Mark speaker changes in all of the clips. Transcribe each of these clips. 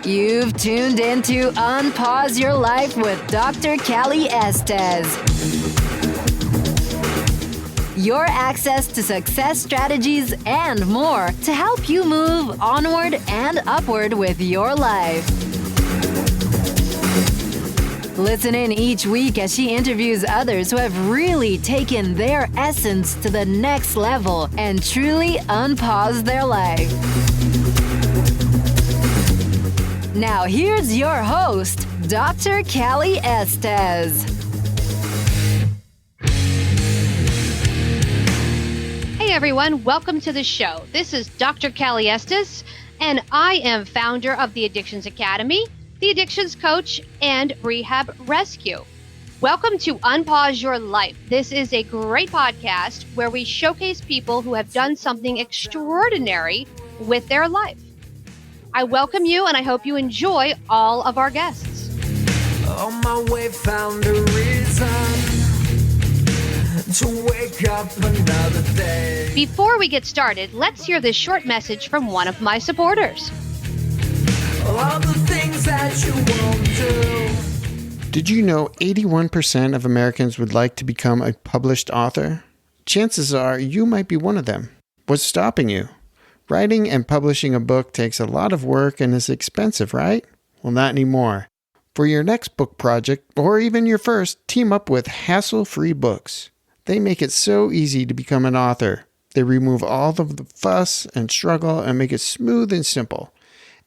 Speaker 1: You've tuned into Unpause Your Life with Dr. Cali Estes. Your access to success strategies and more to help you move onward and upward with your life. Listen in each week as she interviews others who have really taken their essence to the next level and truly unpaused their life. Now here's your host, Dr. Cali Estes.
Speaker 2: Hey everyone, welcome to the show. This is Dr. Cali Estes, and I am founder of the Addictions Academy, the Addictions Coach, and Rehab Rescue. Welcome to Unpause Your Life. This is a great podcast where we showcase people who have done something extraordinary with their life. I welcome you, and I hope you enjoy all of our guests.
Speaker 3: On my way, found a reason to wake up another day.
Speaker 2: Before we get started, let's hear this short message from one of my supporters.
Speaker 3: All the things that you won't do.
Speaker 4: Did you know 81% of Americans would like to become a published author? Chances are you might be one of them. What's stopping you? Writing and publishing a book takes a lot of work and is expensive, right? Well, not anymore. For your next book project, or even your first, team up with Hassle-Free Books. They make it so easy to become an author. They remove all of the fuss and struggle and make it smooth and simple.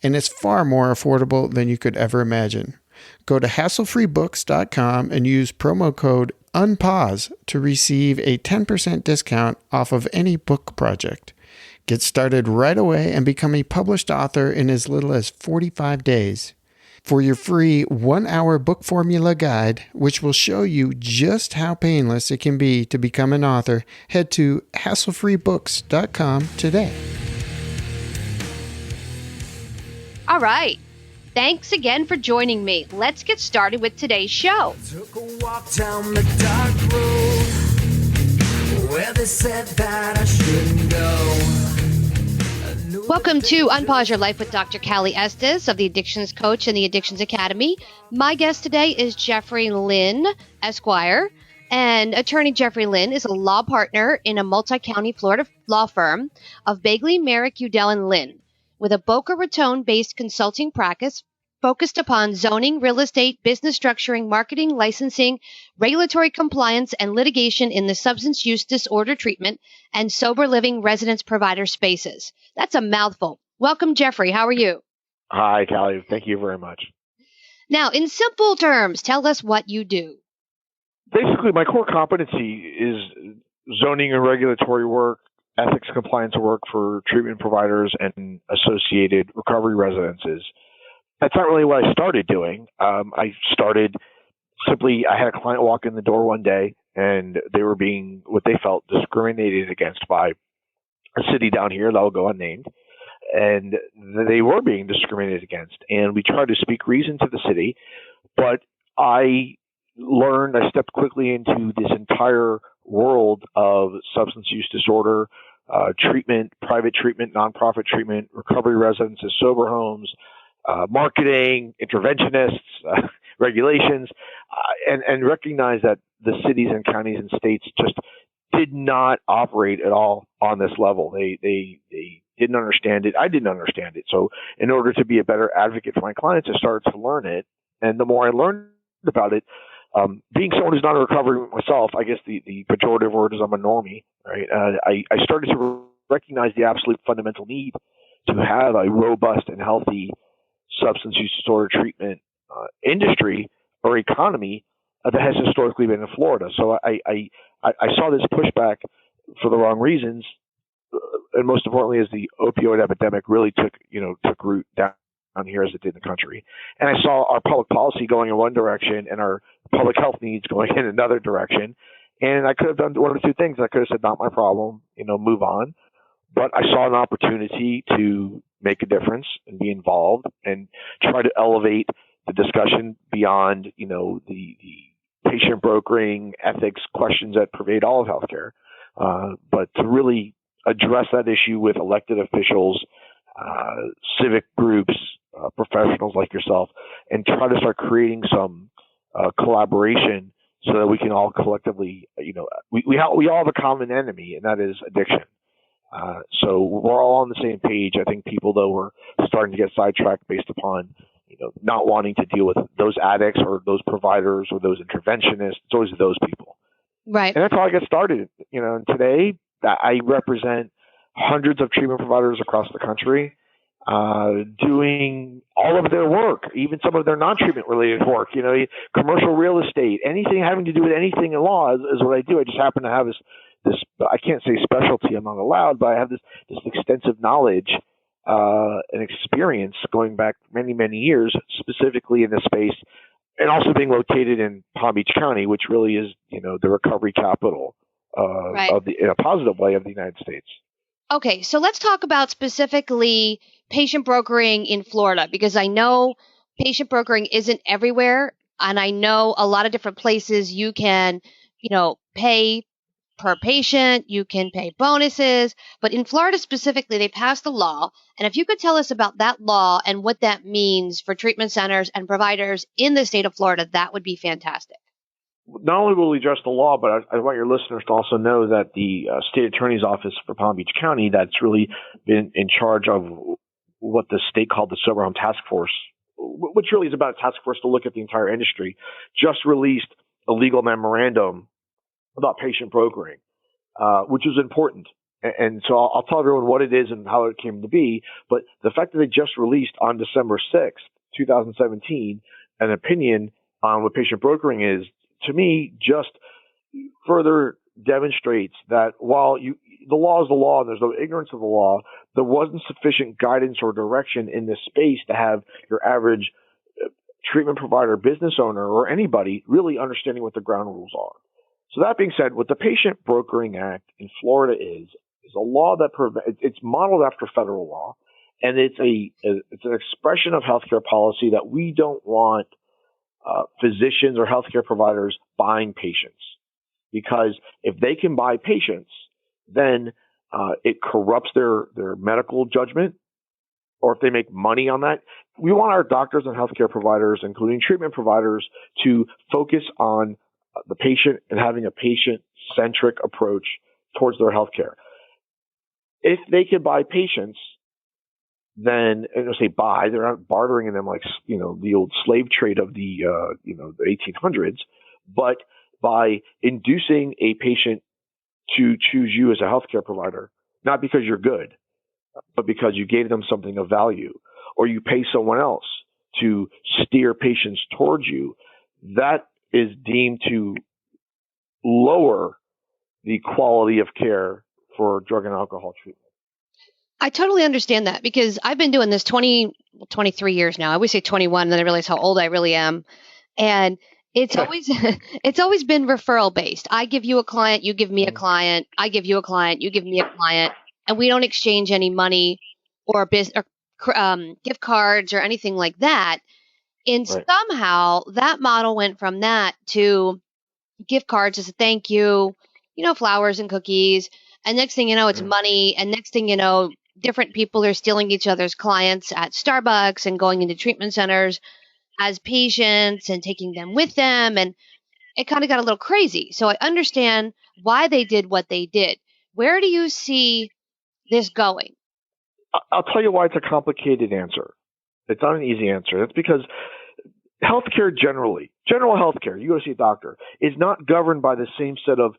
Speaker 4: And it's far more affordable than you could ever imagine. Go to hasslefreebooks.com and use promo code UNPAUSE to receive a 10% discount off of any book project. Get started right away and become a published author in as little as 45 days. For your free 1-hour book formula guide, which will show you just how painless it can be to become an author, head to hasslefreebooks.com today.
Speaker 2: All right. Thanks again for joining me. Let's get started with today's show.
Speaker 3: Took a walk down the dark road where they said that I shouldn't go.
Speaker 2: Welcome to Unpause Your Life with Dr. Cali Estes of the Addictions Coach and the Addictions Academy. My guest today is Jeffrey Lynne Esq. And attorney Jeffrey Lynne is a law partner in a multi-county Florida law firm of Beighley, Myrick, Udell and Lynne, with a Boca Raton-based consulting practice focused upon zoning, real estate, business structuring, marketing, licensing, regulatory compliance, and litigation in the substance use disorder treatment and sober living residence provider spaces. That's a mouthful. Welcome, Jeffrey. How are you?
Speaker 5: Hi, Callie. Thank you very much.
Speaker 2: Now, in simple terms, tell us what you do.
Speaker 5: Basically, my core competency is zoning and regulatory work, ethics compliance work for treatment providers and associated recovery residences. That's not really what I started doing. I started simply, I had a client walk in the door one day and they were being what they felt discriminated against by a city down here that will go unnamed. And they were being discriminated against. And we tried to speak reason to the city, but I stepped quickly into this entire world of substance use disorder, treatment, private treatment, nonprofit treatment, recovery residences, sober homes, marketing, interventionists, regulations, and recognize that the cities and counties and states just did not operate at all on this level. They didn't understand it. I didn't understand it. So in order to be a better advocate for my clients, I started to learn it. And the more I learned about it, being someone who's not in recovery myself, I guess the pejorative word is I'm a normie, right? I started to recognize the absolute fundamental need to have a robust and healthy substance use disorder treatment industry or economy that has historically been in Florida. So I saw this pushback for the wrong reasons, and most importantly, as the opioid epidemic really took root down here as it did in the country. And I saw our public policy going in one direction and our public health needs going in another direction. And I could have done one or two things. I could have said, not my problem, move on. But I saw an opportunity to make a difference and be involved and try to elevate the discussion beyond, the patient brokering ethics questions that pervade all of healthcare, but to really address that issue with elected officials, civic groups, professionals like yourself and try to start creating some collaboration so that we can all collectively, we all have a common enemy, and that is addiction. So we're all on the same page. I think people, though, were starting to get sidetracked based upon, not wanting to deal with those addicts or those providers or those interventionists. It's always those people.
Speaker 2: Right.
Speaker 5: And that's how I get started. And today I represent hundreds of treatment providers across the country, doing all of their work, even some of their non-treatment related work, commercial real estate, anything having to do with anything in law is what I do. I just happen to have this, I can't say specialty, I'm not allowed, but I have this extensive knowledge and experience going back many, many years, specifically in this space, and also being located in Palm Beach County, which really is, the recovery capital in a positive way of the United States.
Speaker 2: Okay, so let's talk about specifically patient brokering in Florida, because I know patient brokering isn't everywhere, and I know a lot of different places you can, pay per patient, you can pay bonuses, but in Florida specifically, they passed a law, and if you could tell us about that law and what that means for treatment centers and providers in the state of Florida, that would be fantastic.
Speaker 5: Not only will we address the law, but I want your listeners to also know that the state attorney's office for Palm Beach County, that's really been in charge of what the state called the Sober Home Task Force, which really is about a task force to look at the entire industry, just released a legal memorandum about patient brokering, which is important. And so I'll tell everyone what it is and how it came to be. But the fact that they just released on December 6th, 2017, an opinion on what patient brokering is, to me, just further demonstrates that while the law is the law and there's no ignorance of the law, there wasn't sufficient guidance or direction in this space to have your average treatment provider, business owner, or anybody really understanding what the ground rules are. So that being said, what the Patient Brokering Act in Florida is a law that it's modeled after federal law, and it's an expression of healthcare policy that we don't want physicians or healthcare providers buying patients, because if they can buy patients, then it corrupts their medical judgment, or if they make money on that. We want our doctors and healthcare providers, including treatment providers, to focus on the patient and having a patient-centric approach towards their healthcare. If they can buy patients, then, and I say buy, they're not bartering in them like, the old slave trade of the 1800s, but by inducing a patient to choose you as a healthcare provider, not because you're good, but because you gave them something of value, or you pay someone else to steer patients towards you, that is deemed to lower the quality of care for drug and alcohol treatment.
Speaker 2: I totally understand that, because I've been doing this 23 years now. I always say 21, and then I realize how old I really am. And it's always been referral based. I give you a client, you give me a client. I give you a client, you give me a client, and we don't exchange any money or business or gift cards or anything like that. And somehow that model went from that to gift cards as a thank you, flowers and cookies. And next thing you know, it's money. And next thing you know, different people are stealing each other's clients at Starbucks and going into treatment centers as patients and taking them with them. And it kind of got a little crazy. So I understand why they did what they did. Where do you see this going?
Speaker 5: I'll tell you why it's a complicated answer. It's not an easy answer. That's because healthcare general healthcare, you go see a doctor, is not governed by the same set of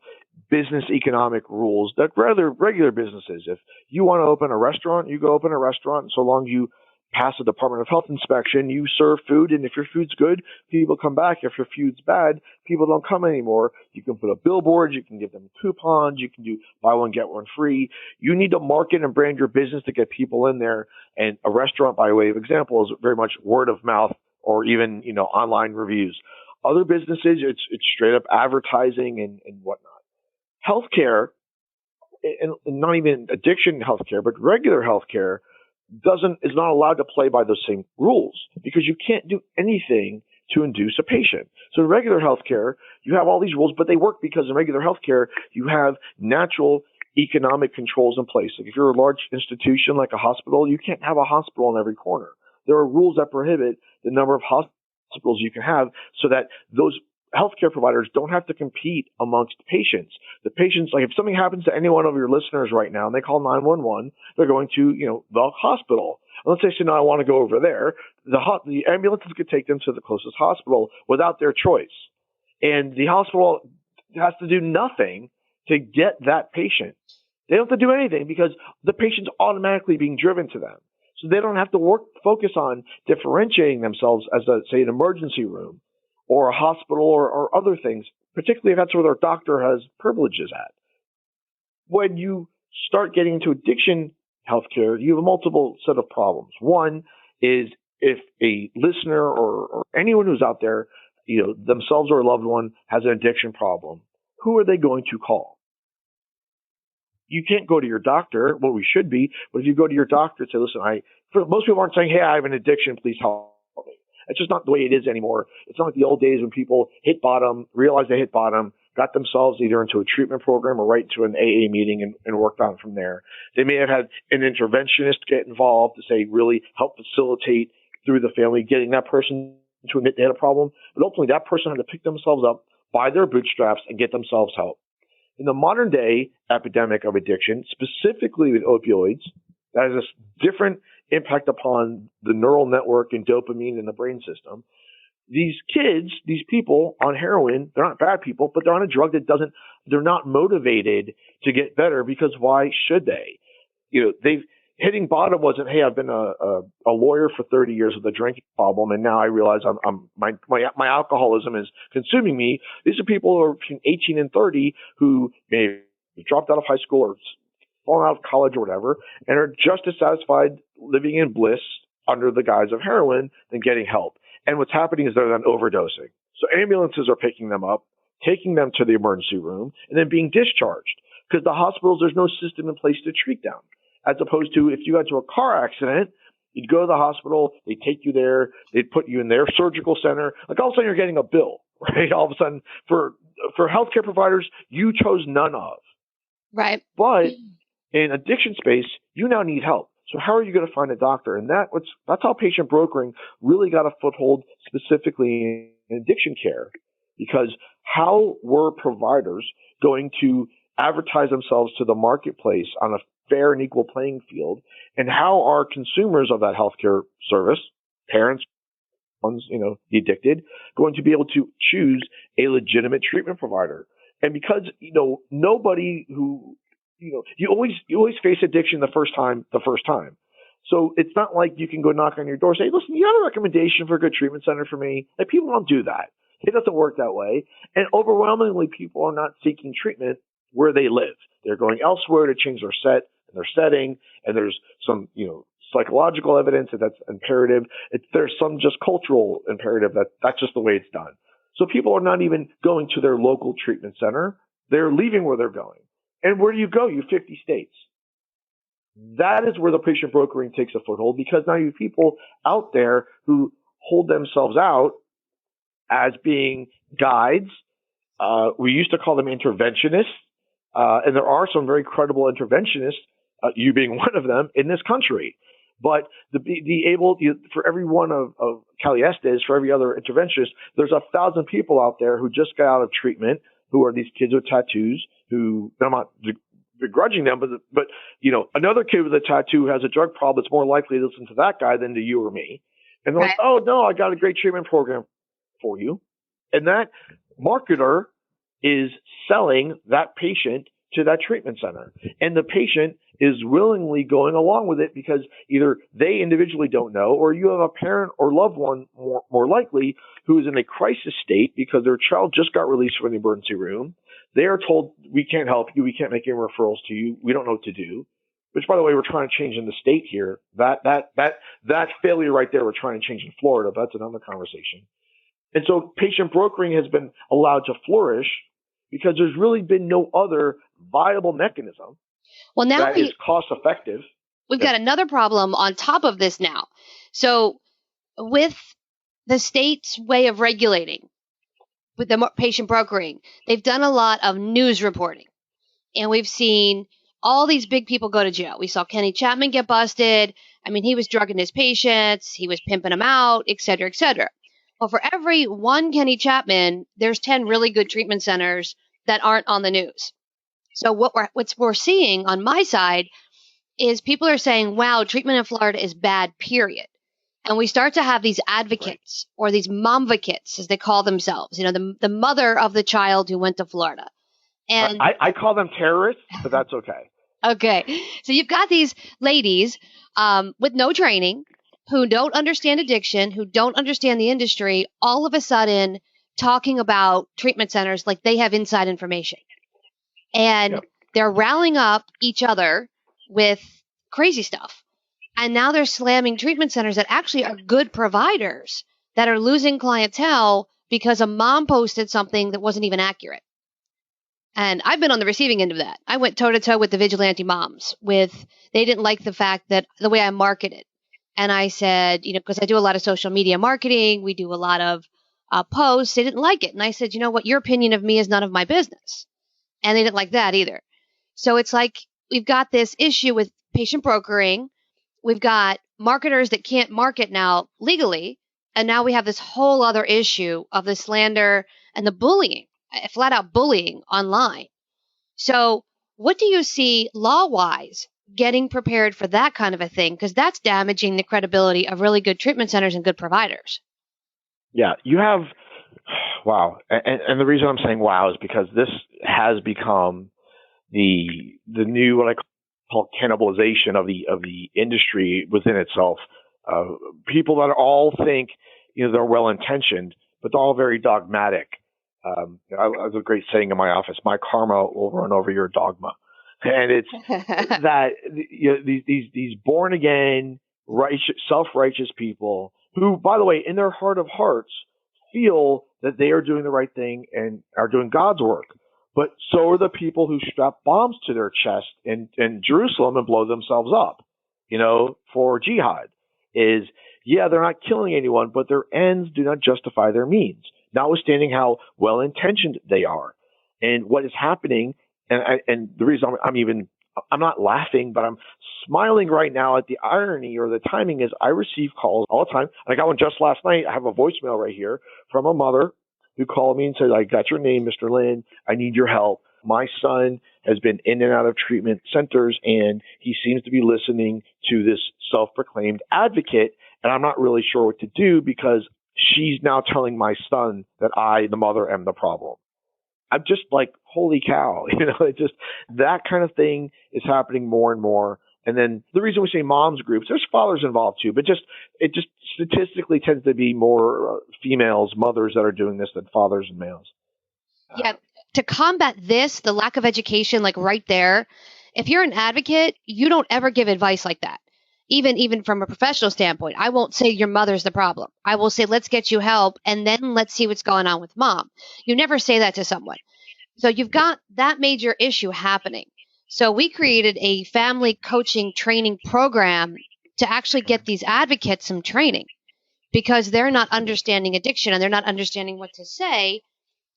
Speaker 5: business economic rules that regular businesses. If you want to open a restaurant, you go open a restaurant. So long you pass a Department of Health inspection, you serve food, and if your food's good, people come back. If your food's bad, people don't come anymore. You can put up billboards, you can give them coupons, you can do buy one, get one free. You need to market and brand your business to get people in there. And a restaurant, by way of example, is very much word of mouth or even, online reviews. Other businesses, it's straight up advertising and whatnot. Healthcare, and not even addiction healthcare, but regular healthcare is not allowed to play by those same rules, because you can't do anything to induce a patient. So in regular healthcare, you have all these rules, but they work because in regular healthcare, you have natural economic controls in place. Like if you're a large institution like a hospital, you can't have a hospital on every corner. there are rules that prohibit the number of hospitals you can have so that those healthcare providers don't have to compete amongst patients. The patients, like if something happens to any one of your listeners right now and they call 911, they're going to, the hospital. Let's say, no, I want to go over there. The ambulances could take them to the closest hospital without their choice. And the hospital has to do nothing to get that patient. They don't have to do anything because the patient's automatically being driven to them. So they don't have to focus on differentiating themselves as, say, an emergency room or a hospital or other things, particularly if that's where their doctor has privileges at. When you start getting into addiction healthcare, you have a multiple set of problems. One is if a listener or anyone who's out there, themselves or a loved one has an addiction problem, who are they going to call? You can't go to your doctor. Well, we should be, but if you go to your doctor and say, listen, most people aren't saying, hey, I have an addiction, please help me. It's just not the way it is anymore. It's not like the old days when people hit bottom, realized they hit bottom, got themselves either into a treatment program or right into an AA meeting and worked on from there. They may have had an interventionist get involved to say really help facilitate through the family getting that person to admit they had a problem. But ultimately that person had to pick themselves up by their bootstraps and get themselves help. In the modern day epidemic of addiction, specifically with opioids, that has a different impact upon the neural network and dopamine in the brain system. These kids, these people on heroin, they're not bad people, but they're on a drug that they're not motivated to get better because why should they? Hitting bottom wasn't, hey, I've been a lawyer for 30 years with a drinking problem, and now I realize my alcoholism is consuming me. These are people who are between 18 and 30 who may have dropped out of high school or fallen out of college or whatever, and are just as satisfied living in bliss under the guise of heroin than getting help. And what's happening is they're then overdosing. So ambulances are picking them up, taking them to the emergency room, and then being discharged. Because the hospitals, there's no system in place to treat them. As opposed to if you got into a car accident, you'd go to the hospital, they'd take you there, they'd put you in their surgical center. Like all of a sudden you're getting a bill, right? All of a sudden for healthcare providers, you chose none of.
Speaker 2: Right.
Speaker 5: But in addiction space, you now need help. So how are you going to find a doctor? And that's how patient brokering really got a foothold specifically in addiction care. Because how were providers going to advertise themselves to the marketplace on a fair and equal playing field? And how are consumers of that healthcare service, parents, ones, the addicted, going to be able to choose a legitimate treatment provider? And because, nobody who, you always face addiction the first time. So it's not like you can go knock on your door and say, listen, you have a recommendation for a good treatment center for me? Like, people don't do that. It doesn't work that way. And overwhelmingly, people are not seeking treatment where they live. They're going elsewhere to change their setting. And there's some, psychological evidence that that's imperative. There's some just cultural imperative that's just the way it's done. So people are not even going to their local treatment center. They're leaving where they're going. And where do you go? You have 50 states. That is where the patient brokering takes a foothold, because now you have people out there who hold themselves out as being guides. We used to call them interventionists. And there are some very credible interventionists, you being one of them, in this country. But for every one of Cali Estes, for every other interventionist, there's 1,000 people out there who just got out of treatment, who are these kids with tattoos, who, I'm not begrudging them, but another kid with a tattoo has a drug problem, it's more likely to listen to that guy than to you or me. And they're like, oh, no, I got a great treatment program for you. And that marketer is selling that patient to that treatment center. And the patient is willingly going along with it because either they individually don't know, or you have a parent or loved one more likely who is in a crisis state because their child just got released from the emergency room. They are told, we can't help you. We can't make any referrals to you. We don't know what to do. Which, by the way, we're trying to change in the state here. That failure right there, we're trying to change in Florida. But that's another conversation. And so patient brokering has been allowed to flourish because there's really been no other viable mechanism that is cost effective.
Speaker 2: We've got another problem on top of this now. So with the state's way of regulating, with the patient brokering, they've done a lot of news reporting. And we've seen all these big people go to jail. We saw Kenny Chapman get busted. I mean, he was drugging his patients, he was pimping them out, et cetera, et cetera. Well, for every one Kenny Chapman, there's 10 really good treatment centers that aren't on the news. So what we're seeing on my side is people are saying, wow, treatment in Florida is bad, period. And we start to have these advocates or these momvocates, as they call themselves, the mother of the child who went to Florida. And
Speaker 5: I call them terrorists, but that's okay.
Speaker 2: Okay. So you've got these ladies with no training who don't understand addiction, who don't understand the industry, all of a sudden talking about treatment centers like they have inside information. And they're rallying up each other with crazy stuff. And now they're slamming treatment centers that actually are good providers that are losing clientele because a mom posted something that wasn't even accurate. And I've been on the receiving end of that. I went toe to toe with the vigilante moms they didn't like the fact that the way I marketed. And I said, because I do a lot of social media marketing, we do a lot of posts. They didn't like it. And I said, you know what? Your opinion of me is none of my business. And they didn't like that either. So it's like we've got this issue with patient brokering. We've got marketers that can't market now legally. And now we have this whole other issue of the slander and the bullying, flat out bullying online. So what do you see law-wise getting prepared for that kind of a thing? Because that's damaging the credibility of really good treatment centers and good providers.
Speaker 5: Yeah, you have, wow. And the reason I'm saying wow is because this has become the new, what I call cannibalization of the industry within itself. People that all think, they're well-intentioned, but they're all very dogmatic. I have a great saying in my office: "My karma will run over your dogma," and it's that these born again, self-righteous people who, by the way, in their heart of hearts, feel that they are doing the right thing and are doing God's work. But so are the people who strap bombs to their chest in Jerusalem and blow themselves up, for jihad. They're not killing anyone, but their ends do not justify their means, notwithstanding how well-intentioned they are. And what is happening, and the reason I'm not laughing, but I'm smiling right now at the irony or the timing is I receive calls all the time. I got one just last night. I have a voicemail right here from a mother who called me and said, "I got your name, Mr. Lynne. I need your help. My son has been in and out of treatment centers, and he seems to be listening to this self-proclaimed advocate, and I'm not really sure what to do because she's now telling my son that I, the mother, am the problem." I'm just like, holy cow, it's just that kind of thing is happening more and more. And then the reason we say moms groups, there's fathers involved too, but it just statistically tends to be more females, mothers that are doing this than fathers and males.
Speaker 2: Yeah. To combat this, the lack of education, like right there, if you're an advocate, you don't ever give advice like that. Even from a professional standpoint, I won't say your mother's the problem. I will say, let's get you help, and then let's see what's going on with mom. You never say that to someone. So you've got that major issue happening. So we created a family coaching training program to actually get these advocates some training because they're not understanding addiction and they're not understanding what to say.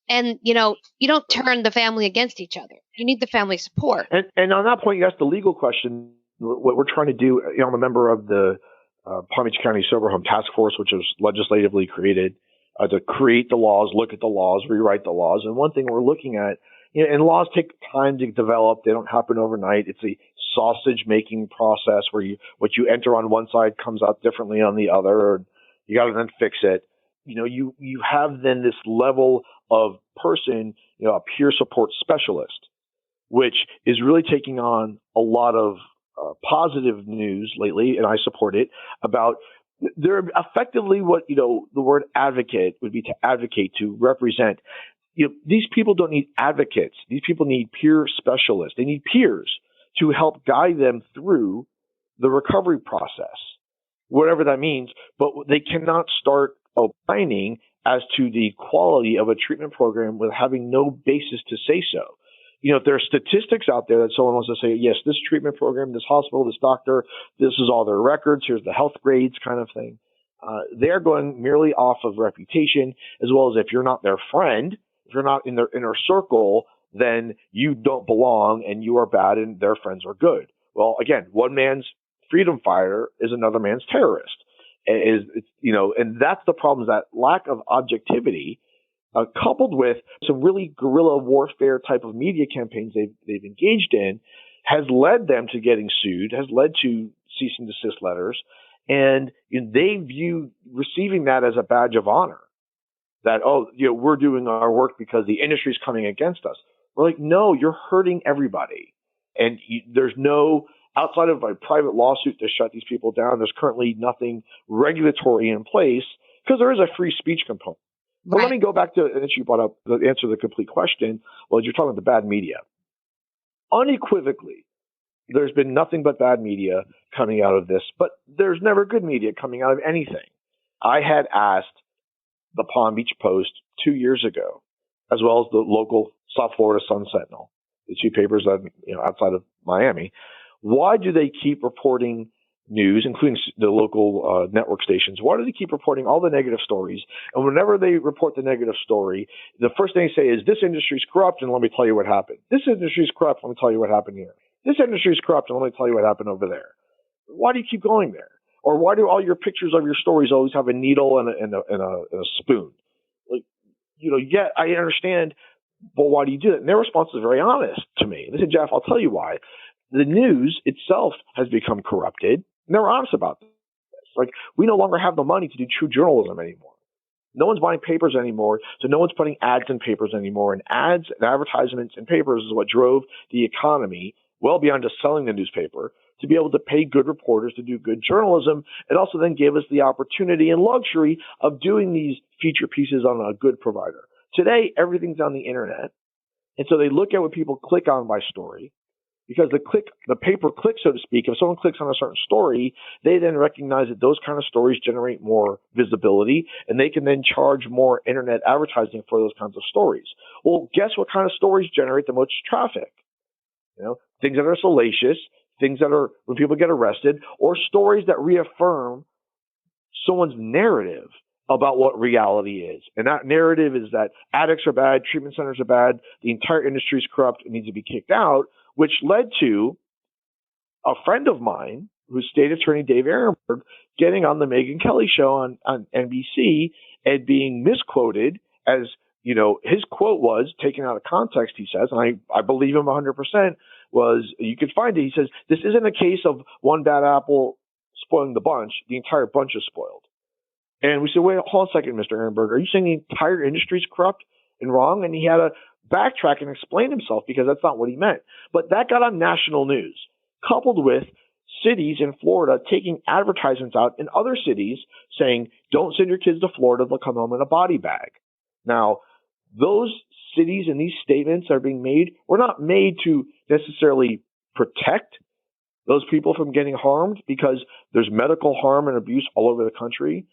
Speaker 2: And, you don't turn the family against each other. You need the family support.
Speaker 5: And on that point, you asked the legal question. What we're trying to do, I'm a member of the Palm Beach County Sober Home Task Force, which was legislatively created to create the laws, look at the laws, rewrite the laws. And one thing we're looking at, and laws take time to develop. They don't happen overnight. It's a sausage-making process where what you enter on one side comes out differently on the other, or you got to then fix it. You have then this level of person, a peer support specialist, which is really taking on a lot of positive news lately, and I support it, about they're effectively what, the word advocate would be, to advocate, to represent. These people don't need advocates. These people need peer specialists. They need peers to help guide them through the recovery process, whatever that means, but they cannot start opining as to the quality of a treatment program with having no basis to say so. If there are statistics out there that someone wants to say, yes, this treatment program, this hospital, this doctor, this is all their records, here's the health grades kind of thing, they're going merely off of reputation, as well as if you're not their friend, if you're not in their inner circle, then you don't belong and you are bad and their friends are good. Well, again, one man's freedom fighter is another man's terrorist. And that's the problem, is that lack of objectivity, coupled with some really guerrilla warfare type of media campaigns they've engaged in, has led them to getting sued, has led to cease and desist letters, and they view receiving that as a badge of honor. That, we're doing our work because the industry's coming against us. We're like, no, you're hurting everybody. And there's no, outside of a private lawsuit to shut these people down, there's currently nothing regulatory in place, because there is a free speech component. But let me go back to an issue you brought up, to answer the complete question. Well, you're talking about the bad media. Unequivocally, there's been nothing but bad media coming out of this, but there's never good media coming out of anything. I had asked the Palm Beach Post 2 years ago, as well as the local South Florida Sun Sentinel, the two papers that, outside of Miami, why do they keep reporting news, including the local network stations? Why do they keep reporting all the negative stories? And whenever they report the negative story, the first thing they say is, this industry is corrupt, and let me tell you what happened. This industry is corrupt, let me tell you what happened here. This industry is corrupt, and let me tell you what happened over there. Why do you keep going there? Or why do all your pictures of your stories always have a needle and a spoon? Yeah, I understand, but why do you do that? And their response is very honest to me. They said, Jeff, I'll tell you why. The news itself has become corrupted, and they're honest about this. Like, we no longer have the money to do true journalism anymore. No one's buying papers anymore, so no one's putting ads in papers anymore. And ads and advertisements in papers is what drove the economy, well beyond just selling the newspaper, to be able to pay good reporters to do good journalism. It also then gave us the opportunity and luxury of doing these feature pieces on a good provider. Today, everything's on the internet. And so they look at what people click on by story, because the pay-per-click, so to speak, if someone clicks on a certain story, they then recognize that those kind of stories generate more visibility, and they can then charge more internet advertising for those kinds of stories. Well, guess what kind of stories generate the most traffic? Things that are salacious, things that are when people get arrested, or stories that reaffirm someone's narrative about what reality is. And that narrative is that addicts are bad, treatment centers are bad, the entire industry is corrupt and needs to be kicked out, which led to a friend of mine, who's state attorney Dave Aronberg, getting on the Megyn Kelly show on NBC and being misquoted as, his quote was, taken out of context, he says, and I believe him 100%, was, you could find it, he says, this isn't a case of one bad apple spoiling the bunch, the entire bunch is spoiled. And we said, wait, hold on a second, Mr. Aronberg, are you saying the entire industry is corrupt and wrong? And he had to backtrack and explain himself, because that's not what he meant. But that got on national news, coupled with cities in Florida taking advertisements out in other cities saying, don't send your kids to Florida, they'll come home in a body bag. Now, those cities and these statements are being made were not made to necessarily protect those people from getting harmed, because there's medical harm and abuse all over the country.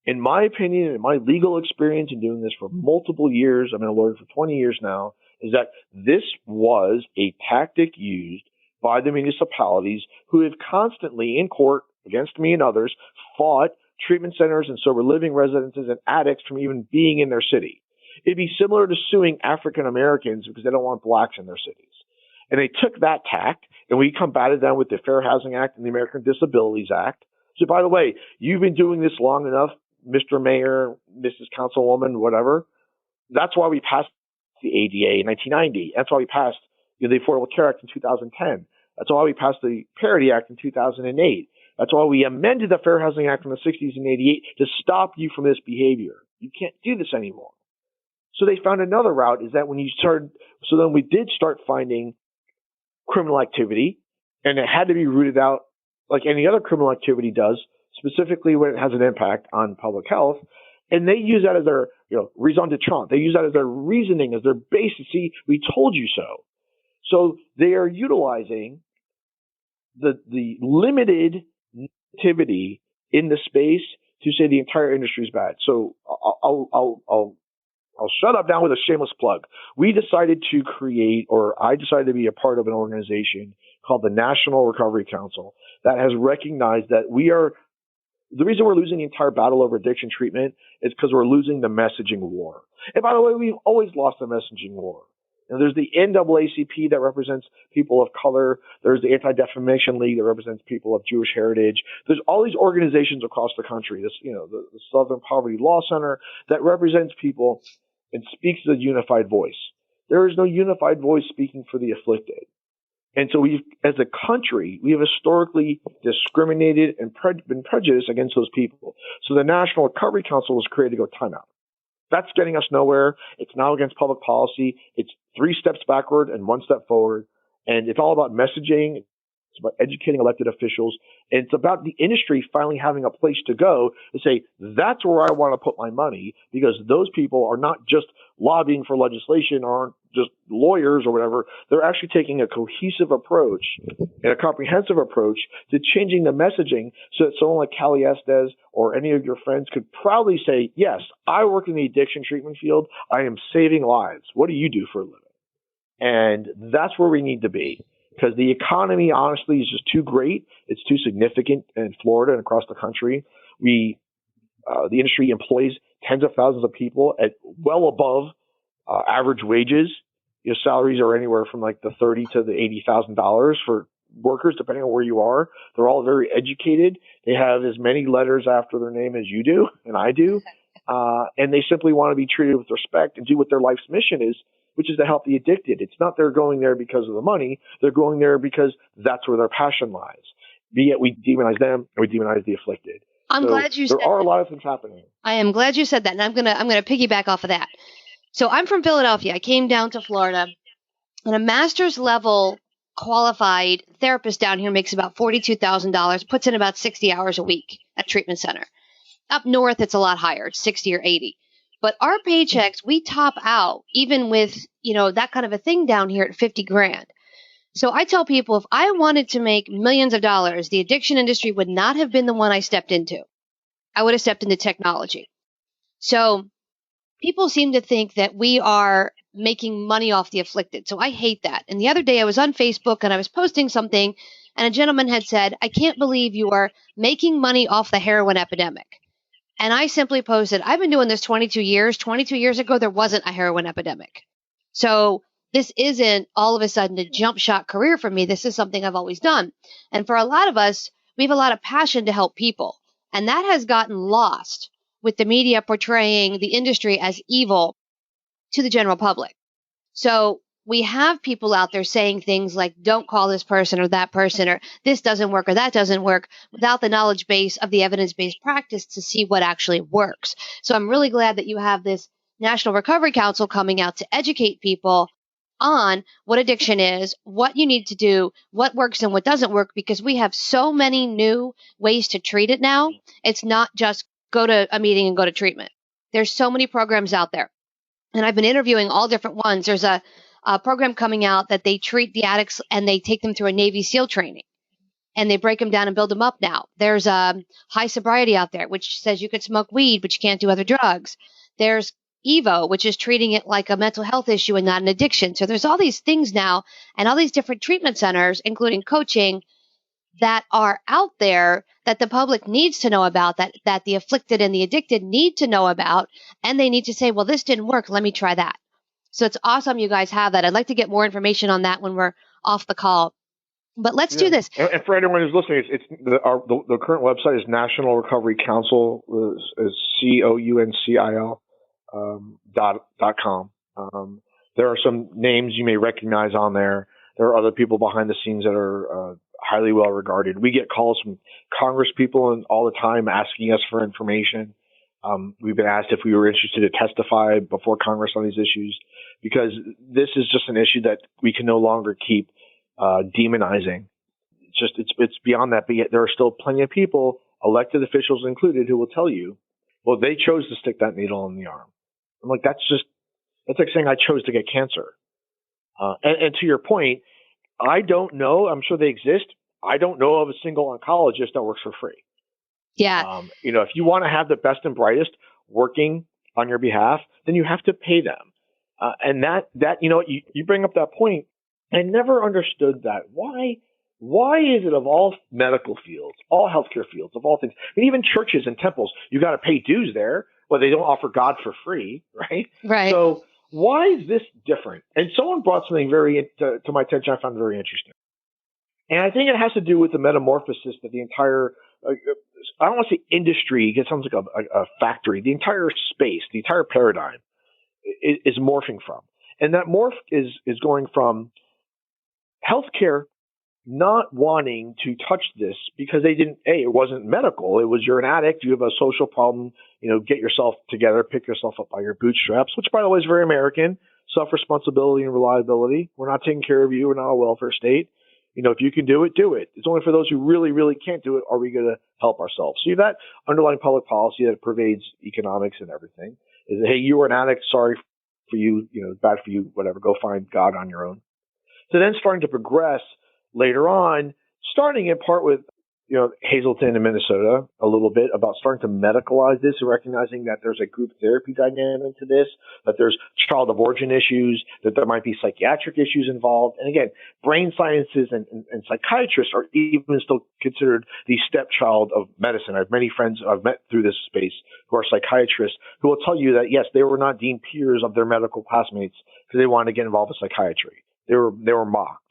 Speaker 5: In my opinion, in my legal experience in doing this for multiple years, I've been a lawyer for 20 years now, is that this was a tactic used by the municipalities who have constantly, in court, against me and others, fought treatment centers and sober living residences and addicts from even being in their city. It'd be similar to suing African Americans because they don't want blacks in their cities. And they took that tack, and we combated them with the Fair Housing Act and the American Disabilities Act. So, by the way, you've been doing this long enough, Mr. Mayor, Mrs. Councilwoman, whatever. That's why we passed the ADA in 1990. That's why we passed the Affordable Care Act in 2010. That's why we passed the Parity Act in 2008. That's why we amended the Fair Housing Act in the 60s and 88 to stop you from this behavior. You can't do this anymore. So they found another route, is that so then we did start finding criminal activity, and it had to be rooted out like any other criminal activity does, specifically when it has an impact on public health. And they use that as their, raison d'etre. They use that as their reasoning, as their basis. See, we told you so. So they are utilizing the limited activity in the space to say the entire industry is bad. So I'll shut up now with a shameless plug. We decided to create, or I decided to be a part of an organization called the National Recovery Council that has recognized that the reason we're losing the entire battle over addiction treatment is because we're losing the messaging war. And by the way, we've always lost the messaging war. And there's the NAACP that represents people of color. There's the Anti-Defamation League that represents people of Jewish heritage. There's all these organizations across the country. This, the Southern Poverty Law Center that represents people and speaks as a unified voice. There is no unified voice speaking for the afflicted. And so as a country, we have historically discriminated and been prejudiced against those people. So the National Recovery Council was created to go timeout. That's getting us nowhere. It's now against public policy. It's 3 steps backward and 1 step forward. And it's all about messaging. It's about educating elected officials. And it's about the industry finally having a place to go to say, that's where I want to put my money, because those people are not just lobbying for legislation or aren't just lawyers or whatever. They're actually taking a cohesive approach and a comprehensive approach to changing the messaging so that someone like Cali Estes or any of your friends could proudly say, yes, I work in the addiction treatment field. I am saving lives. What do you do for a living? And that's where we need to be, because the economy, honestly, is just too great. It's too significant in Florida and across the country. The industry employs tens of thousands of people at well above average wages. Salaries are anywhere from like the $30,000 to the $80,000 for workers, depending on where you are. They're all very educated. They have as many letters after their name as you do and I do. And they simply want to be treated with respect and do what their life's mission is, which is to help the addicted. It's not they're going there because of the money. They're going there because that's where their passion lies. Be it we demonize them or we demonize the afflicted.
Speaker 2: I'm glad you said
Speaker 5: there are a lot of things happening. I
Speaker 2: am glad you said that, and I'm gonna piggyback off of that. So I'm from Philadelphia. I came down to Florida, and a master's level qualified therapist down here makes about $42,000, puts in about 60 hours a week at a treatment center. Up north, it's a lot higher. It's 60 or 80. But our paychecks, we top out even with, that kind of a thing down here at 50 grand. So I tell people, if I wanted to make millions of dollars, the addiction industry would not have been the one I stepped into. I would have stepped into technology. So people seem to think that we are making money off the afflicted. So I hate that. And the other day I was on Facebook and I was posting something, and a gentleman had said, I can't believe you are making money off the heroin epidemic. And I simply posted, I've been doing this 22 years. 22 years ago, there wasn't a heroin epidemic. So this isn't all of a sudden a jump shot career for me. This is something I've always done. And for a lot of us, we have a lot of passion to help people. And that has gotten lost with the media portraying the industry as evil to the general public. So we have people out there saying things like, don't call this person or that person, or this doesn't work or that doesn't work, without the knowledge base of the evidence-based practice to see what actually works. So I'm really glad that you have this National Recovery Council coming out to educate people on what addiction is, what you need to do, what works and what doesn't work, because we have so many new ways to treat it now. It's not just go to a meeting and go to treatment. There's so many programs out there. And I've been interviewing all different ones. There's a program coming out that they treat the addicts and they take them through a Navy SEAL training. And they break them down and build them up now. There's high sobriety out there, which says you could smoke weed, but you can't do other drugs. There's Evo, which is treating it like a mental health issue and not an addiction. So there's all these things now and all these different treatment centers, including coaching, that are out there that the public needs to know about, that the afflicted and the addicted need to know about. And they need to say, well, this didn't work. Let me try that. So it's awesome you guys have that. I'd like to get more information on that when we're off the call. But let's do this.
Speaker 5: And for anyone who's listening, it's the current website is National Recovery Council, is COUNCIL. .com. There are some names you may recognize on there. There are other people behind the scenes that are highly well regarded. We get calls from Congress people all the time asking us for information. We've been asked if we were interested to testify before Congress on these issues, because this is just an issue that we can no longer keep demonizing. It's beyond that. But yet there are still plenty of people, elected officials included, who will tell you, well, they chose to stick that needle in the arm. I'm like, that's like saying I chose to get cancer. And to your point, I don't know. I'm sure they exist. I don't know of a single oncologist that works for free.
Speaker 2: Yeah.
Speaker 5: If you want to have the best and brightest working on your behalf, then you have to pay them. And that you bring up that point. I never understood that. Why is it of all medical fields, all healthcare fields, of all things, and even churches and temples, you got to pay dues there, but they don't offer God for free, right?
Speaker 2: Right.
Speaker 5: So why is this different? And someone brought something to my attention I found very interesting. And I think it has to do with the metamorphosis that the entire, I don't want to say industry, it sounds like a factory, the entire space, the entire paradigm is morphing from. And that morph is going from healthcare not wanting to touch this because it wasn't medical. It was, you're an addict, you have a social problem, get yourself together, pick yourself up by your bootstraps, which by the way is very American, self-responsibility and reliability. We're not taking care of you. We're not a welfare state. If you can do it, do it. It's only for those who really, really can't do it are we going to help ourselves. So you have that underlying public policy that pervades economics and everything is, hey, you were an addict, sorry for you, bad for you, whatever, go find God on your own. So then starting to progress later on, starting in part with, Hazleton in Minnesota, a little bit about starting to medicalize this and recognizing that there's a group therapy dynamic to this, that there's child of origin issues, that there might be psychiatric issues involved. And again, brain sciences and psychiatrists are even still considered the stepchild of medicine. I have many friends I've met through this space who are psychiatrists who will tell you that, yes, they were not deemed peers of their medical classmates because they wanted to get involved with psychiatry. They were mocked.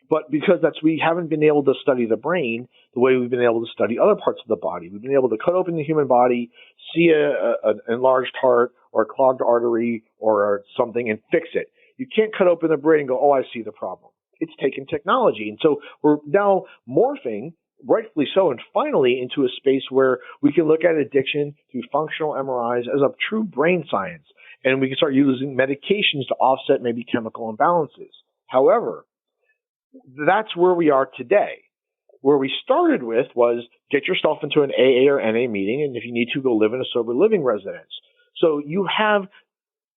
Speaker 5: But because we haven't been able to study the brain the way we've been able to study other parts of the body. We've been able to cut open the human body, see an enlarged heart or a clogged artery or something and fix it. You can't cut open the brain and go, oh, I see the problem. It's taken technology. And so we're now morphing, rightfully so, and finally into a space where we can look at addiction through functional MRIs as a true brain science. And we can start using medications to offset maybe chemical imbalances. However, that's where we are today. Where we started with was get yourself into an AA or NA meeting, and if you need to, go live in a sober living residence. So you have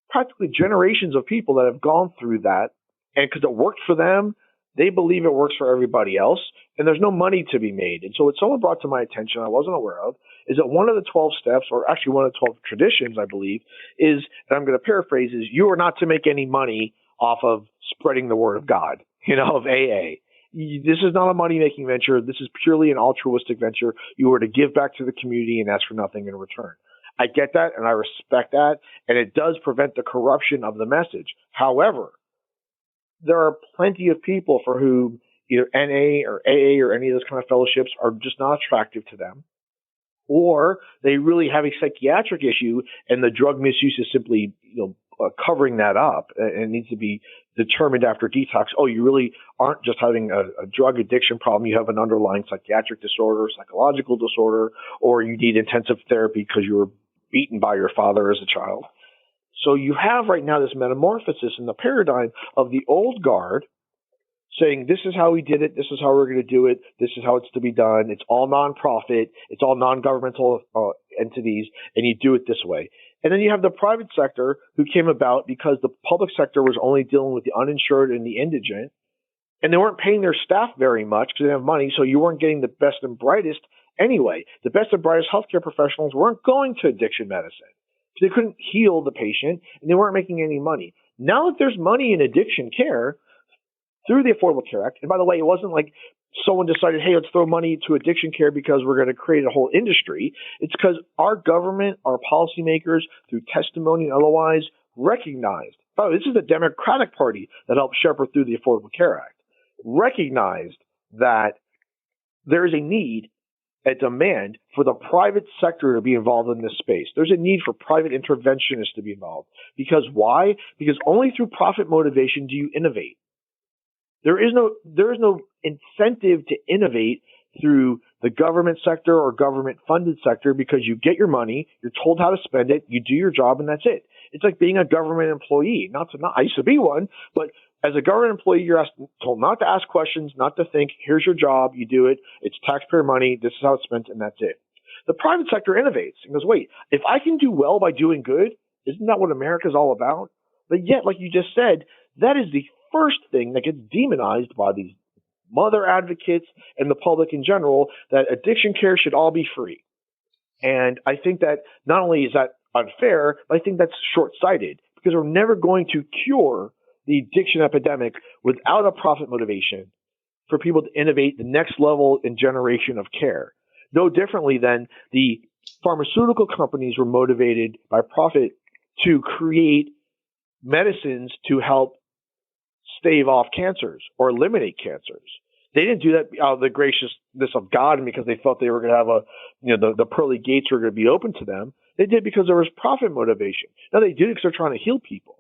Speaker 5: practically generations of people that have gone through that, and because it worked for them, they believe it works for everybody else, and there's no money to be made. And so what someone brought to my attention I wasn't aware of is that one of the 12 steps, or actually one of the 12 traditions, I believe, is, and I'm going to paraphrase, is you are not to make any money off of spreading the word of God, of AA. This is not a money-making venture. This is purely an altruistic venture. You are to give back to the community and ask for nothing in return. I get that, and I respect that, and it does prevent the corruption of the message. However, there are plenty of people for whom either NA or AA or any of those kind of fellowships are just not attractive to them, or they really have a psychiatric issue, and the drug misuse is simply, covering that up, and it needs to be determined after detox. Oh, you really aren't just having a drug addiction problem. You have an underlying psychiatric disorder, psychological disorder, or you need intensive therapy because you were beaten by your father as a child. So you have right now this metamorphosis in the paradigm of the old guard saying, this is how we did it, this is how we're going to do it, this is how it's to be done, it's all nonprofit, it's all non-governmental entities, and you do it this way. And then you have the private sector who came about because the public sector was only dealing with the uninsured and the indigent, and they weren't paying their staff very much because they didn't have money, so you weren't getting the best and brightest anyway. The best and brightest healthcare professionals weren't going to addiction medicine. They couldn't heal the patient, and they weren't making any money. Now that there's money in addiction care through the Affordable Care Act, and by the way, it wasn't like someone decided, hey, let's throw money to addiction care because we're going to create a whole industry. It's because our government, our policymakers, through testimony and otherwise, recognized, this is the Democratic Party that helped shepherd through the Affordable Care Act, recognized that there is a need, a demand for the private sector to be involved in this space. There's a need for private interventionists to be involved. Because why? Because only through profit motivation do you innovate. There is no incentive to innovate through the government sector or government funded sector because you get your money, you're told how to spend it, you do your job, and that's it. It's like being a government employee. I used to be one, but as a government employee, you're told not to ask questions, not to think. Here's your job, you do it. It's taxpayer money. This is how it's spent, and that's it. The private sector innovates and goes, wait, if I can do well by doing good, isn't that what America's all about? But yet, like you just said, that is the first thing that gets demonized by these mother advocates and the public in general, that addiction care should all be free. And I think that not only is that unfair, but I think that's short-sighted because we're never going to cure the addiction epidemic without a profit motivation for people to innovate the next level and generation of care. No differently than the pharmaceutical companies were motivated by profit to create medicines to help stave off cancers or eliminate cancers. They didn't do that out of the graciousness of God and because they thought they were going to have the pearly gates were going to be open to them. They did because there was profit motivation. Now they did it because they're trying to heal people.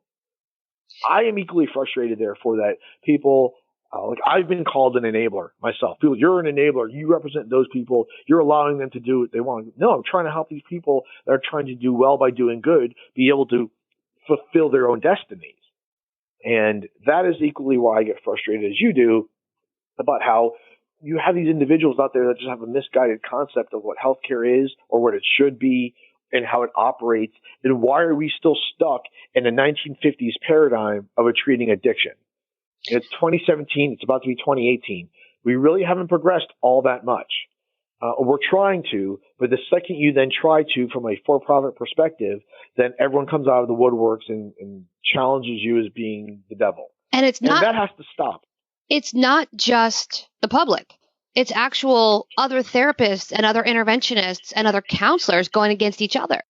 Speaker 5: I am equally frustrated, therefore, that people, I've been called an enabler myself. People, you're an enabler. You represent those people. You're allowing them to do what they want. No, I'm trying to help these people that are trying to do well by doing good be able to fulfill their own destinies. And that is equally why I get frustrated as you do about how you have these individuals out there that just have a misguided concept of what healthcare is or what it should be and how it operates. And why are we still stuck in the 1950s paradigm of treating addiction? It's 2017. It's about to be 2018. We really haven't progressed all that much. We're trying to, but the second you then try to, from a for-profit perspective, then everyone comes out of the woodworks and challenges you as being the devil.
Speaker 2: And
Speaker 5: that has to stop.
Speaker 2: It's not just the public. It's actual other therapists and other interventionists and other counselors going against each other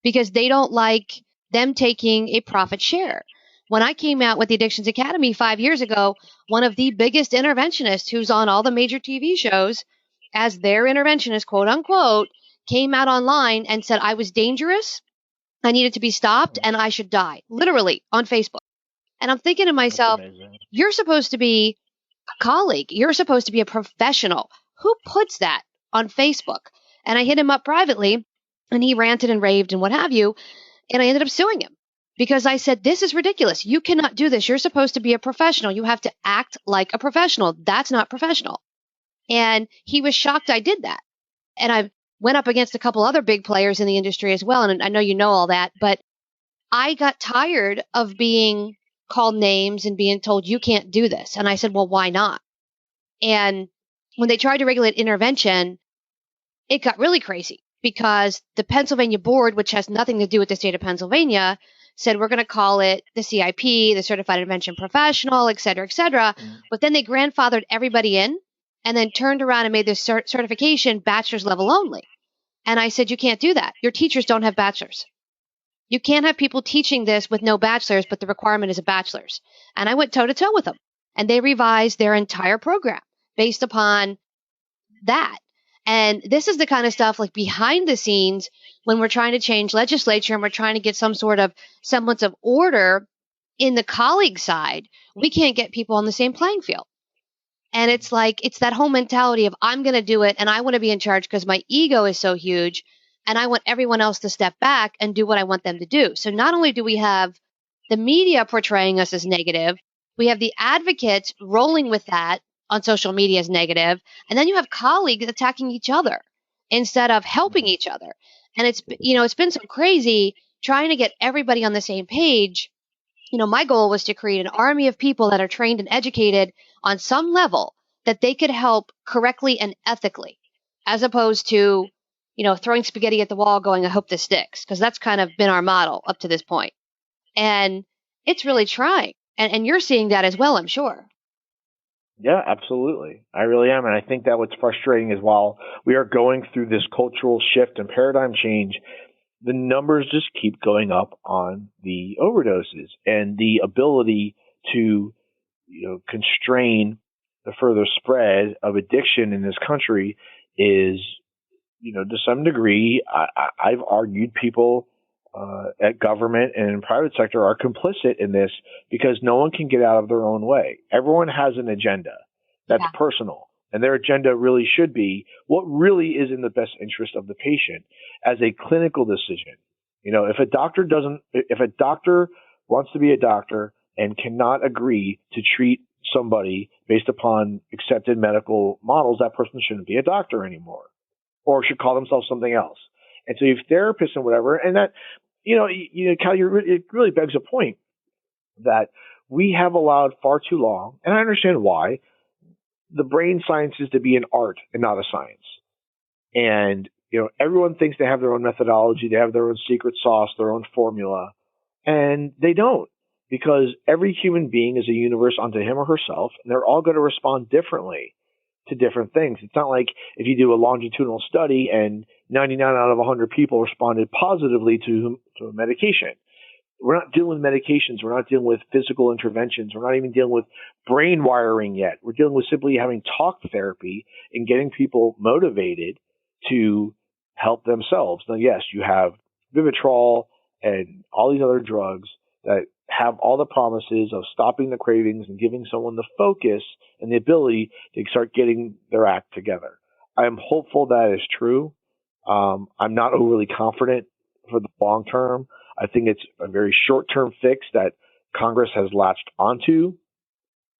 Speaker 2: because they don't like them taking a profit share. When I came out with the Addictions Academy 5 years ago, one of the biggest interventionists who's on all the major TV shows as their interventionist, quote unquote, came out online and said I was dangerous, I needed to be stopped, and I should die, literally on Facebook. And I'm thinking to myself, you're supposed to be a colleague. You're supposed to be a professional. Who puts that on Facebook? And I hit him up privately, and he ranted and raved and what have you, and I ended up suing him because I said, this is ridiculous. You cannot do this. You're supposed to be a professional. You have to act like a professional. That's not professional. And he was shocked I did that. And I went up against a couple other big players in the industry as well, and I know you know all that, but I got tired of being called names and being told you can't do this. And I said, well, why not? And when they tried to regulate intervention, it got really crazy because the Pennsylvania board, which has nothing to do with the state of Pennsylvania, said we're going to call it the CIP, the Certified Intervention Professional, et cetera, et cetera. But then they grandfathered everybody in and then turned around and made this certification bachelor's level only. And I said, you can't do that. Your teachers don't have bachelors. You can't have people teaching this with no bachelor's, but the requirement is a bachelor's. And I went toe-to-toe with them. And they revised their entire program based upon that. And this is the kind of stuff like behind the scenes when we're trying to change legislature and we're trying to get some sort of semblance of order in the colleague side. We can't get people on the same playing field. And it's that whole mentality of I'm going to do it and I want to be in charge because my ego is so huge. And I want everyone else to step back and do what I want them to do. So not only do we have the media portraying us as negative, we have the advocates rolling with that on social media as negative, and then you have colleagues attacking each other instead of helping each other. And it's been so crazy trying to get everybody on the same page. My goal was to create an army of people that are trained and educated on some level that they could help correctly and ethically, as opposed to throwing spaghetti at the wall going, I hope this sticks, because that's kind of been our model up to this point. And it's really trying. And you're seeing that as well, I'm sure.
Speaker 5: Yeah, absolutely. I really am. And I think that what's frustrating is while we are going through this cultural shift and paradigm change, the numbers just keep going up on the overdoses and the ability to, constrain the further spread of addiction in this country is, to some degree, I've argued people at government and in private sector are complicit in this because no one can get out of their own way. Everyone has an agenda that's personal, and their agenda really should be what really is in the best interest of the patient as a clinical decision. If a doctor wants to be a doctor and cannot agree to treat somebody based upon accepted medical models, that person shouldn't be a doctor anymore, or should call themselves something else. And so you have therapists and whatever, and that, Cal, it really begs a point that we have allowed far too long, and I understand why, the brain sciences to be an art and not a science. And, everyone thinks they have their own methodology, they have their own secret sauce, their own formula, and they don't, because every human being is a universe unto him or herself, and they're all going to respond differently to different things. It's not like if you do a longitudinal study and 99 out of 100 people responded positively to a medication. We're not dealing with medications. We're not dealing with physical interventions. We're not even dealing with brain wiring yet. We're dealing with simply having talk therapy and getting people motivated to help themselves. Now, yes, you have Vivitrol and all these other drugs that have all the promises of stopping the cravings and giving someone the focus and the ability to start getting their act together. I am hopeful that is true. I'm not overly confident for the long term. I think it's a very short-term fix that Congress has latched onto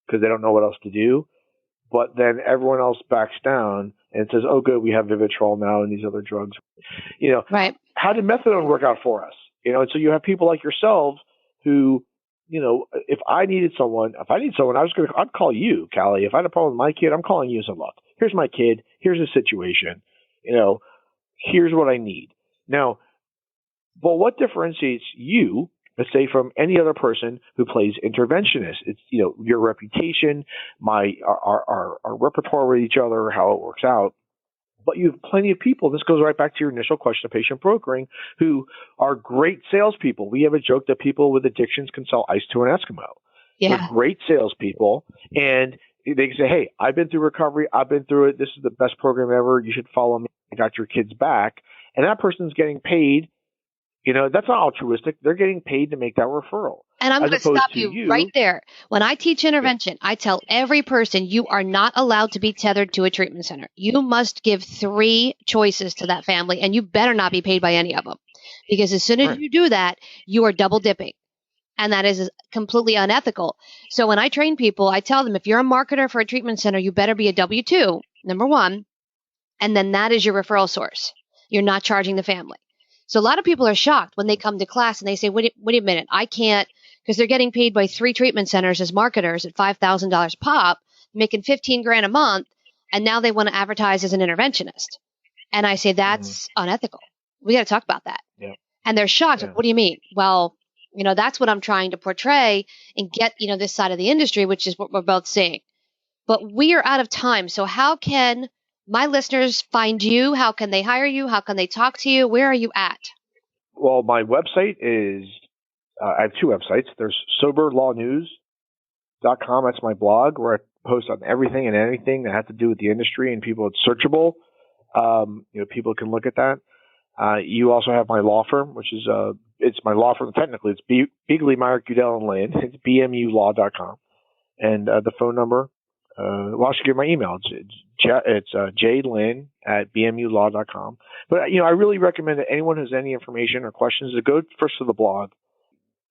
Speaker 5: because they don't know what else to do. But then everyone else backs down and says, oh, good, we have Vivitrol now and these other drugs.
Speaker 2: Right.
Speaker 5: How did methadone work out for us? And so you have people like yourselves who, if I need someone, I'd call you, Cali. If I had a problem with my kid, I'm calling you and saying, look, here's my kid. Here's the situation. Here's what I need. Now, but what differentiates you, let's say, from any other person who plays interventionist? It's, your reputation, our repertoire with each other, how it works out. But you have plenty of people. This goes right back to your initial question of patient brokering, who are great salespeople. We have a joke that people with addictions can sell ice to an Eskimo.
Speaker 2: Yeah.
Speaker 5: They're great salespeople, and they can say, hey, I've been through recovery. I've been through it. This is the best program ever. You should follow me. I got your kids back. And that person's getting paid. That's not altruistic. They're getting paid to make that referral.
Speaker 2: And I'm going to stop you right there. When I teach intervention, I tell every person you are not allowed to be tethered to a treatment center. You must give 3 choices to that family, and you better not be paid by any of them. Because as soon as you do that, you are double dipping. And that is completely unethical. So when I train people, I tell them, if you're a marketer for a treatment center, you better be a W-2, number 1. And then that is your referral source. You're not charging the family. So a lot of people are shocked when they come to class and they say, wait a minute, I can't, because they're getting paid by 3 treatment centers as marketers at $5,000 pop, making $15,000 a month, and now they want to advertise as an interventionist. And I say, that's unethical. We got to talk about that.
Speaker 5: Yeah.
Speaker 2: And they're shocked.
Speaker 5: Yeah.
Speaker 2: Like, what do you mean? Well, that's what I'm trying to portray and get, this side of the industry, which is what we're both seeing. But we are out of time. So how can my listeners find you? How can they hire you? How can they talk to you? Where are you at?
Speaker 5: Well, my website is, I have 2 websites. There's soberlawnews.com. That's my blog where I post on everything and anything that has to do with the industry and people. It's searchable. People can look at that. You also have my law firm, which is, it's my law firm. Technically, it's Beighley, Myrick, Udell and Lynne. It's bmulaw.com. And the phone number, I should give my email. It's jdlynn@bmulaw.com. But, I really recommend that anyone who has any information or questions to go first to the blog,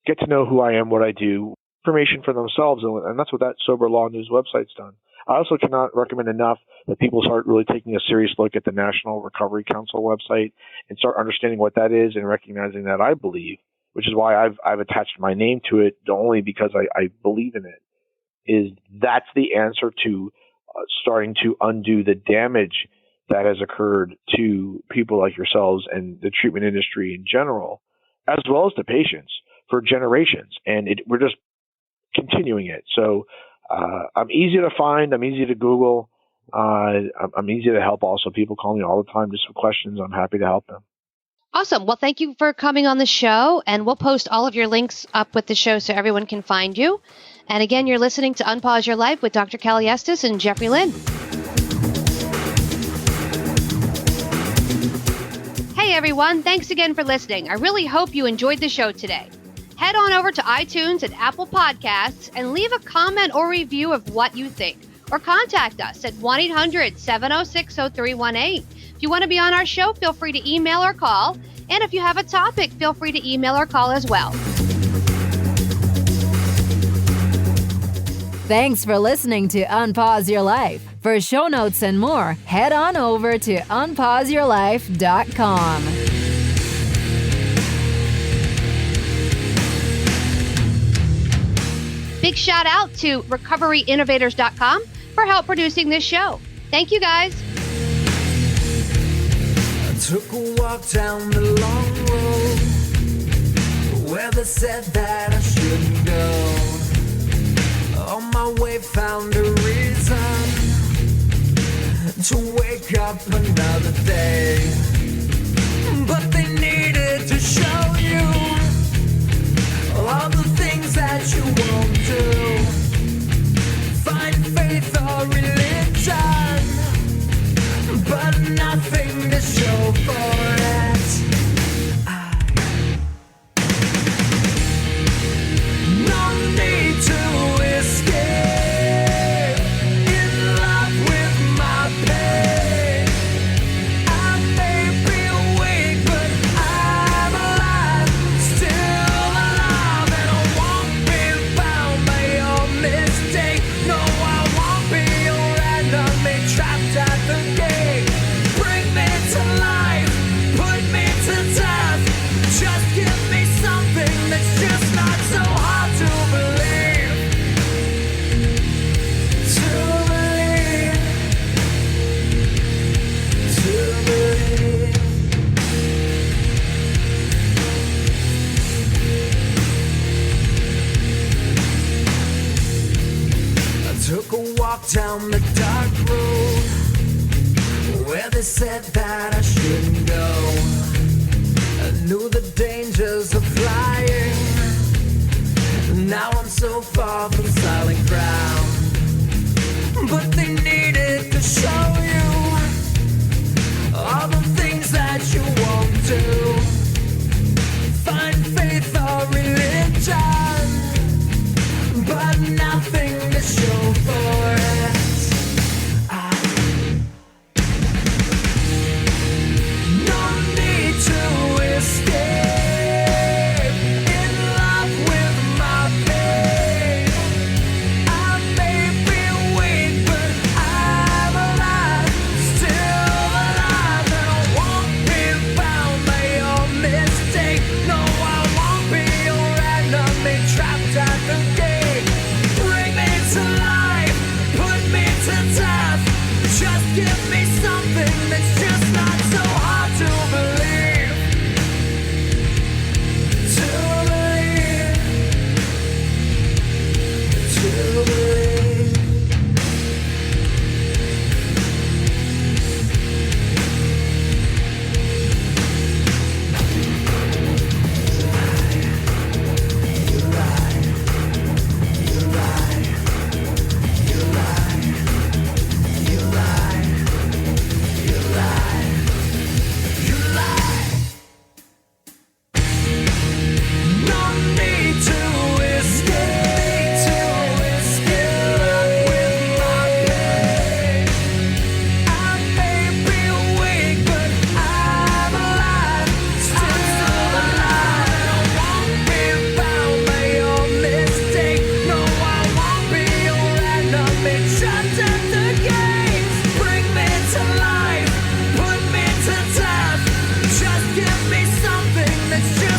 Speaker 5: get to know who I am, what I do, information for themselves. And that's what that Sober Law News website's done. I also cannot recommend enough that people start really taking a serious look at the National Recovery Council website and start understanding what that is and recognizing that I believe, which is why I've attached my name to it only because I believe in it, is that's the answer to starting to undo the damage that has occurred to people like yourselves and the treatment industry in general, as well as the patients for generations. And we're just continuing it. So I'm easy to find. I'm easy to Google. I'm easy to help also. People call me all the time just for questions. I'm happy to help them.
Speaker 2: Awesome. Well, thank you for coming on the show, and we'll post all of your links up with the show so everyone can find you. And again, you're listening to Unpause Your Life with Dr. Cali Estes and Jeffrey Lynne. Hey, everyone. Thanks again for listening. I really hope you enjoyed the show today. Head on over to iTunes and Apple Podcasts and leave a comment or review of what you think. Or contact us at 1-800-706-0318. If you want to be on our show, feel free to email or call. And if you have a topic, feel free to email or call as well.
Speaker 1: Thanks for listening to Unpause Your Life. For show notes and more, head on over to unpauseyourlife.com.
Speaker 2: Big shout out to recoveryinnovators.com for help producing this show. Thank you, guys.
Speaker 3: I took a walk down the long road where they said that I shouldn't go. On my way found a reason to wake up another day. But they needed to show you down the dark road where they said that I shouldn't go. I knew the dangers of flying. Now I'm so far from solid ground. But they needed to show you all the things that you won't do. Find faith or religion, but nothing to show for it. No need to escape in love with my pain. I may be weak, but I'm alive, still alive, and I won't be bound by your mistake. No, I won't be your enemy, trapped at the gate. Bring me to life, put me to death. Just give me something that's just not so hard to believe. To believe. To believe. No need to escape with my pain. I may be weak, but I'm alive, still alive. I won't be bound by your mistake. No, I won't be your enemy, trapped at the gates. Bring me to life, put me to death. Just give me something that's just